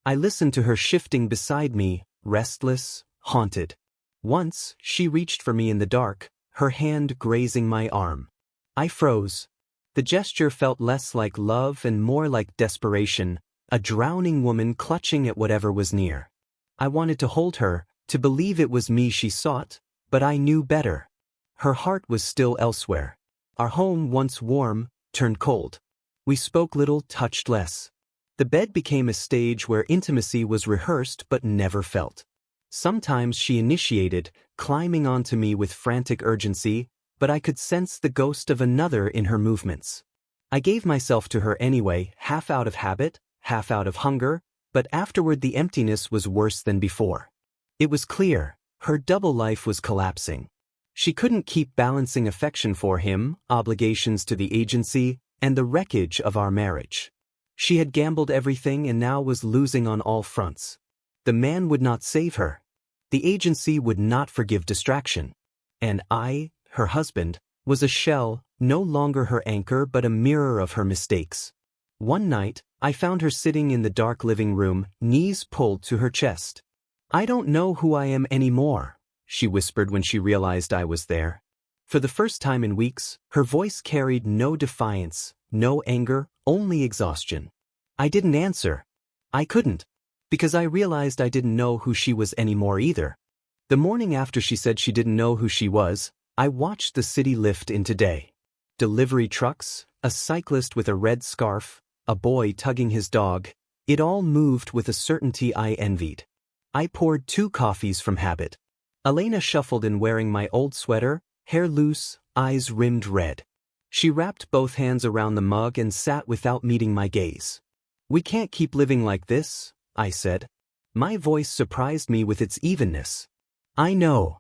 I listened to her shifting beside me, restless, haunted. Once, she reached for me in the dark, her hand grazing my arm. I froze. The gesture felt less like love and more like desperation, a drowning woman clutching at whatever was near. I wanted to hold her, to believe it was me she sought, but I knew better. Her heart was still elsewhere. Our home, once warm, turned cold. We spoke little, touched less. The bed became a stage where intimacy was rehearsed but never felt. Sometimes she initiated, climbing onto me with frantic urgency, but I could sense the ghost of another in her movements. I gave myself to her anyway, half out of habit, half out of hunger, but afterward the emptiness was worse than before. It was clear, her double life was collapsing. She couldn't keep balancing affection for him, obligations to the agency, and the wreckage of our marriage. She had gambled everything and now was losing on all fronts. The man would not save her. The agency would not forgive distraction. And I, her husband, was a shell, no longer her anchor but a mirror of her mistakes. One night, I found her sitting in the dark living room, knees pulled to her chest. "I don't know who I am anymore," she whispered when she realized I was there. For the first time in weeks, her voice carried no defiance, no anger, only exhaustion. I didn't answer. I couldn't. Because I realized I didn't know who she was anymore either. The morning after she said she didn't know who she was, I watched the city lift into day. Delivery trucks, a cyclist with a red scarf, a boy tugging his dog, it all moved with a certainty I envied. I poured 2 coffees from habit. Elena shuffled in wearing my old sweater, hair loose, eyes rimmed red. She wrapped both hands around the mug and sat without meeting my gaze. "We can't keep living like this," I said. My voice surprised me with its evenness. "I know."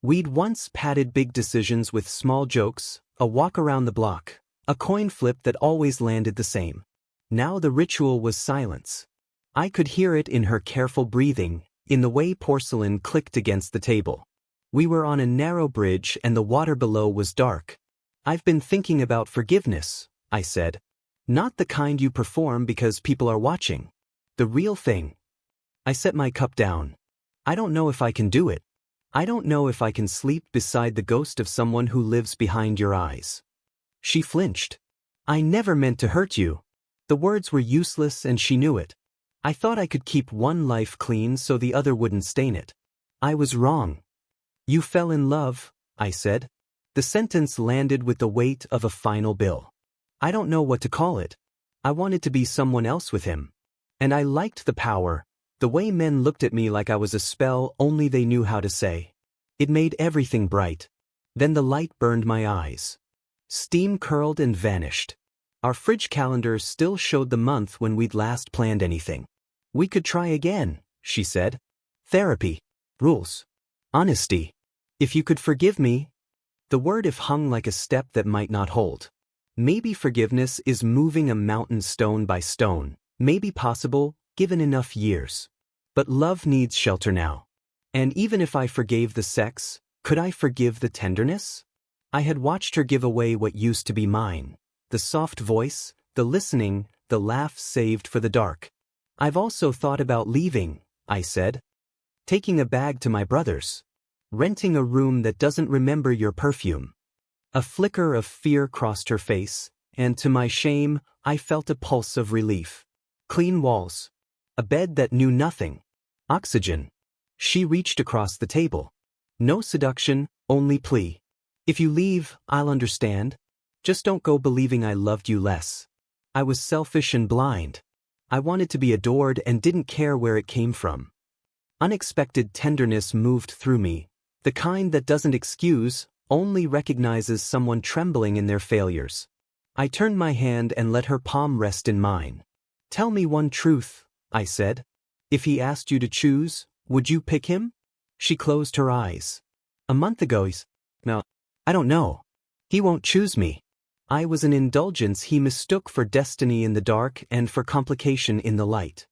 We'd once padded big decisions with small jokes, a walk around the block, a coin flip that always landed the same. Now the ritual was silence. I could hear it in her careful breathing, in the way porcelain clicked against the table. We were on a narrow bridge and the water below was dark. "I've been thinking about forgiveness," I said. "Not the kind you perform because people are watching. The real thing." I set my cup down. "I don't know if I can do it. I don't know if I can sleep beside the ghost of someone who lives behind your eyes." She flinched. "I never meant to hurt you." The words were useless and she knew it. I thought I could keep one life clean so the other wouldn't stain it. I was wrong. "You fell in love," I said. The sentence landed with the weight of a final bill. I don't know what to call it. I wanted to be someone else with him. And I liked the power, The way men looked at me like I was a spell only they knew how to say. It made everything bright. Then the light burned my eyes. Steam curled and vanished. Our fridge calendar still showed the month when we'd last planned anything. We could try again, she said. Therapy. Rules. Honesty. If you could forgive me. The word if hung like a step that might not hold. Maybe forgiveness is moving a mountain stone by stone, maybe possible, given enough years. But love needs shelter now. And even if I forgave the sex, could I forgive the tenderness? I had watched her give away what used to be mine. The soft voice, the listening, the laugh saved for the dark. I've also thought about leaving, I said. Taking a bag to my brother's. Renting a room that doesn't remember your perfume. A flicker of fear crossed her face, and to my shame, I felt a pulse of relief. Clean walls. A bed that knew nothing. Oxygen. She reached across the table. No seduction, only plea. If you leave, I'll understand. Just don't go believing I loved you less. I was selfish and blind. I wanted to be adored and didn't care where it came from. Unexpected tenderness moved through me, the kind that doesn't excuse, only recognizes someone trembling in their failures. I turned my hand and let her palm rest in mine. Tell me one truth, I said. If he asked you to choose, would you pick him? She closed her eyes. A month ago no, I don't know. He won't choose me. I was an indulgence he mistook for destiny in the dark and for complication in the light.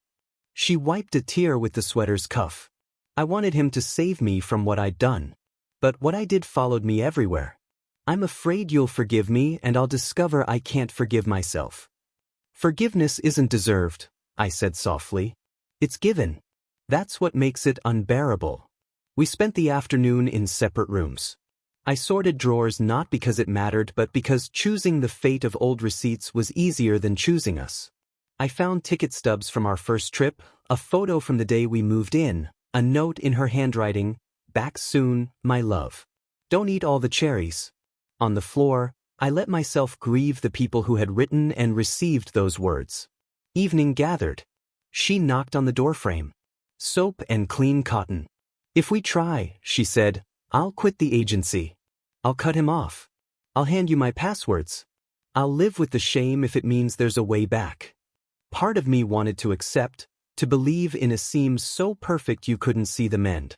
She wiped a tear with the sweater's cuff. I wanted him to save me from what I'd done. But what I did followed me everywhere. I'm afraid you'll forgive me and I'll discover I can't forgive myself. Forgiveness isn't deserved, I said softly. It's given. That's what makes it unbearable. We spent the afternoon in separate rooms. I sorted drawers not because it mattered but because choosing the fate of old receipts was easier than choosing us. I found ticket stubs from our first trip, a photo from the day we moved in, a note in her handwriting, back soon, my love. Don't eat all the cherries. On the floor, I let myself grieve the people who had written and received those words. Evening gathered. She knocked on the doorframe. Soap and clean cotton. If we try, she said, I'll quit the agency. I'll cut him off. I'll hand you my passwords. I'll live with the shame if it means there's a way back. Part of me wanted to accept, to believe in a seam so perfect you couldn't see the mend.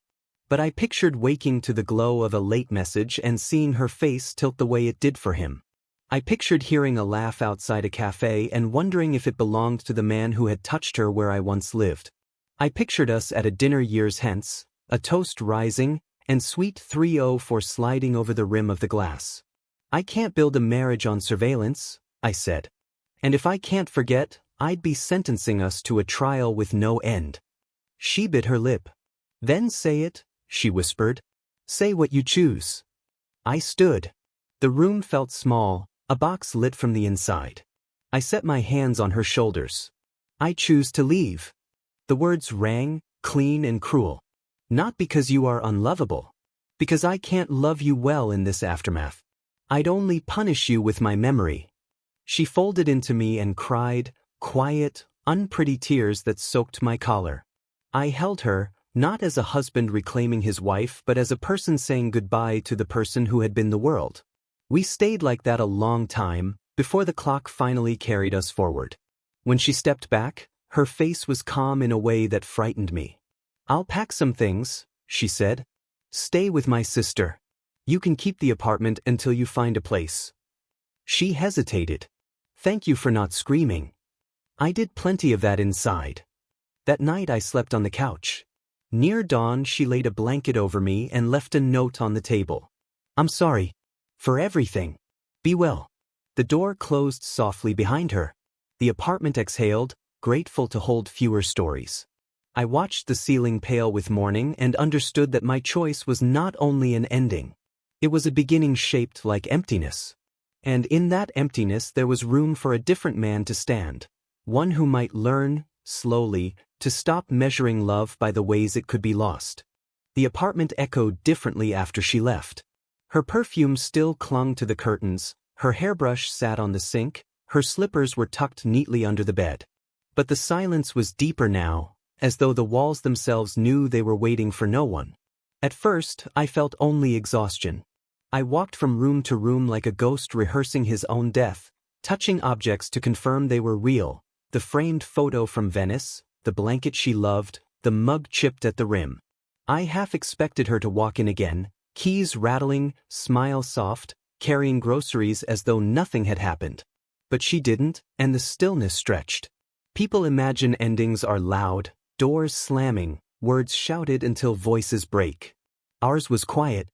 But I pictured waking to the glow of a late message and seeing her face tilt the way it did for him. I pictured hearing a laugh outside a cafe and wondering if it belonged to the man who had touched her where I once lived. I pictured us at a dinner years hence, a toast rising, and sweet 304 sliding over the rim of the glass. I can't build a marriage on surveillance, I said. And if I can't forget, I'd be sentencing us to a trial with no end. She bit her lip. Then say it, she whispered. Say what you choose. I stood. The room felt small, a box lit from the inside. I set my hands on her shoulders. I choose to leave. The words rang, clean and cruel. Not because you are unlovable. Because I can't love you well in this aftermath. I'd only punish you with my memory. She folded into me and cried, quiet, unpretty tears that soaked my collar. I held her, not as a husband reclaiming his wife but as a person saying goodbye to the person who had been the world. We stayed like that a long time, before the clock finally carried us forward. When she stepped back, her face was calm in a way that frightened me. I'll pack some things, she said. Stay with my sister. You can keep the apartment until you find a place. She hesitated. Thank you for not screaming. I did plenty of that inside. That night I slept on the couch. Near dawn she laid a blanket over me and left a note on the table. I'm sorry. For everything. Be well. The door closed softly behind her. The apartment exhaled, grateful to hold fewer stories. I watched the ceiling pale with morning and understood that my choice was not only an ending. It was a beginning shaped like emptiness. And in that emptiness there was room for a different man to stand. One who might learn, slowly, to stop measuring love by the ways it could be lost. The apartment echoed differently after she left. Her perfume still clung to the curtains, her hairbrush sat on the sink, her slippers were tucked neatly under the bed. But the silence was deeper now, as though the walls themselves knew they were waiting for no one. At first, I felt only exhaustion. I walked from room to room like a ghost rehearsing his own death, touching objects to confirm they were real, the framed photo from Venice, the blanket she loved, the mug chipped at the rim. I half expected her to walk in again, keys rattling, smile soft, carrying groceries as though nothing had happened. But she didn't, and the stillness stretched. People imagine endings are loud, doors slamming, words shouted until voices break. Ours was quiet.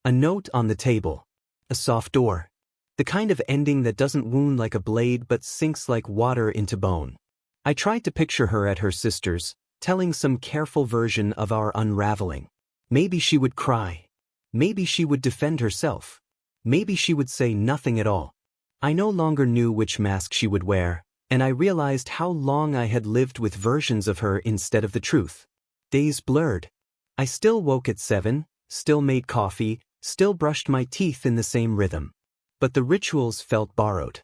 A note on the table. A soft door. The kind of ending that doesn't wound like a blade but sinks like water into bone. I tried to picture her at her sister's, telling some careful version of our unraveling. Maybe she would cry. Maybe she would defend herself. Maybe she would say nothing at all. I no longer knew which mask she would wear, and I realized how long I had lived with versions of her instead of the truth. Days blurred. I still woke at 7, still made coffee, still brushed my teeth in the same rhythm. But the rituals felt borrowed.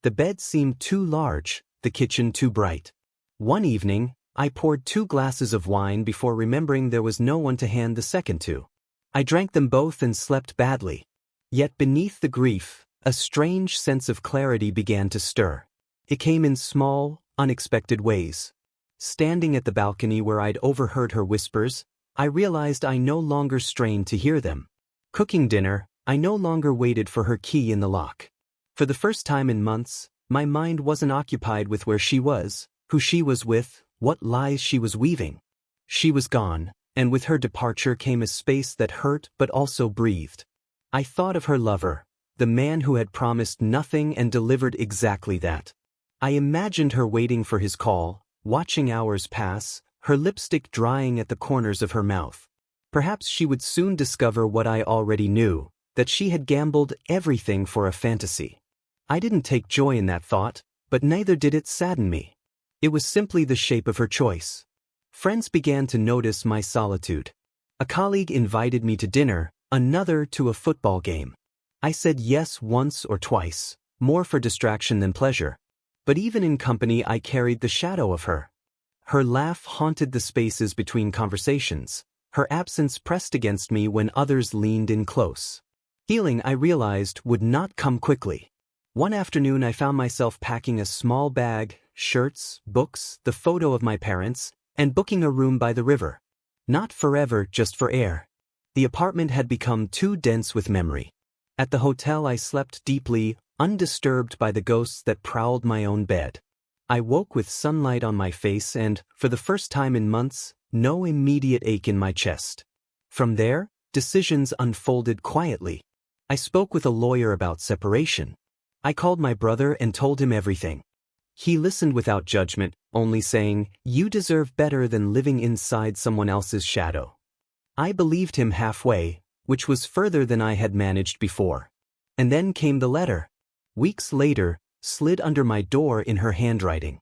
The bed seemed too large, the kitchen too bright. One evening, I poured 2 glasses of wine before remembering there was no one to hand the second to. I drank them both and slept badly. Yet beneath the grief, a strange sense of clarity began to stir. It came in small, unexpected ways. Standing at the balcony where I'd overheard her whispers, I realized I no longer strained to hear them. Cooking dinner, I no longer waited for her key in the lock. For the first time in months, my mind wasn't occupied with where she was, who she was with, what lies she was weaving. She was gone, and with her departure came a space that hurt but also breathed. I thought of her lover, the man who had promised nothing and delivered exactly that. I imagined her waiting for his call, watching hours pass, her lipstick drying at the corners of her mouth. Perhaps she would soon discover what I already knew, that she had gambled everything for a fantasy. I didn't take joy in that thought, but neither did it sadden me. It was simply the shape of her choice. Friends began to notice my solitude. A colleague invited me to dinner, another to a football game. I said yes once or twice, more for distraction than pleasure. But even in company I carried the shadow of her. Her laugh haunted the spaces between conversations. Her absence pressed against me when others leaned in close. Healing, I realized, would not come quickly. One afternoon I found myself packing a small bag, shirts, books, the photo of my parents, and booking a room by the river. Not forever, just for air. The apartment had become too dense with memory. At the hotel I slept deeply, undisturbed by the ghosts that prowled my own bed. I woke with sunlight on my face and, for the first time in months, no immediate ache in my chest. From there, decisions unfolded quietly. I spoke with a lawyer about separation. I called my brother and told him everything. He listened without judgment, only saying, "You deserve better than living inside someone else's shadow." I believed him halfway, which was further than I had managed before. And then came the letter. Weeks later, slid under my door in her handwriting.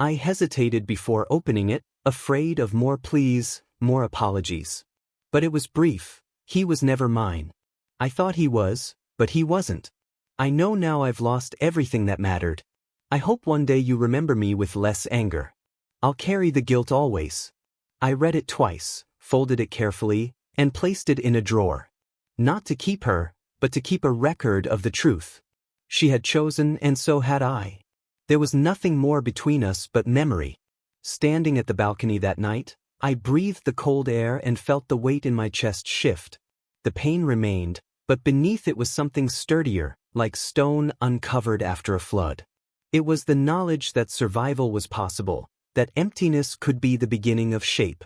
I hesitated before opening it, afraid of more pleas, more apologies. But it was brief. He was never mine. I thought he was, but he wasn't. I know now I've lost everything that mattered. I hope one day you remember me with less anger. I'll carry the guilt always. I read it twice, folded it carefully, and placed it in a drawer. Not to keep her, but to keep a record of the truth. She had chosen, and so had I. There was nothing more between us but memory. Standing at the balcony that night, I breathed the cold air and felt the weight in my chest shift. The pain remained, but beneath it was something sturdier, like stone uncovered after a flood. It was the knowledge that survival was possible, that emptiness could be the beginning of shape.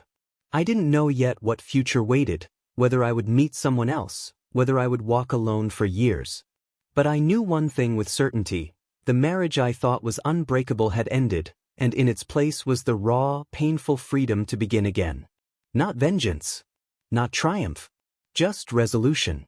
I didn't know yet what future waited, whether I would meet someone else, whether I would walk alone for years. But I knew one thing with certainty: the marriage I thought was unbreakable had ended, and in its place was the raw, painful freedom to begin again. Not vengeance. Not triumph. Just resolution.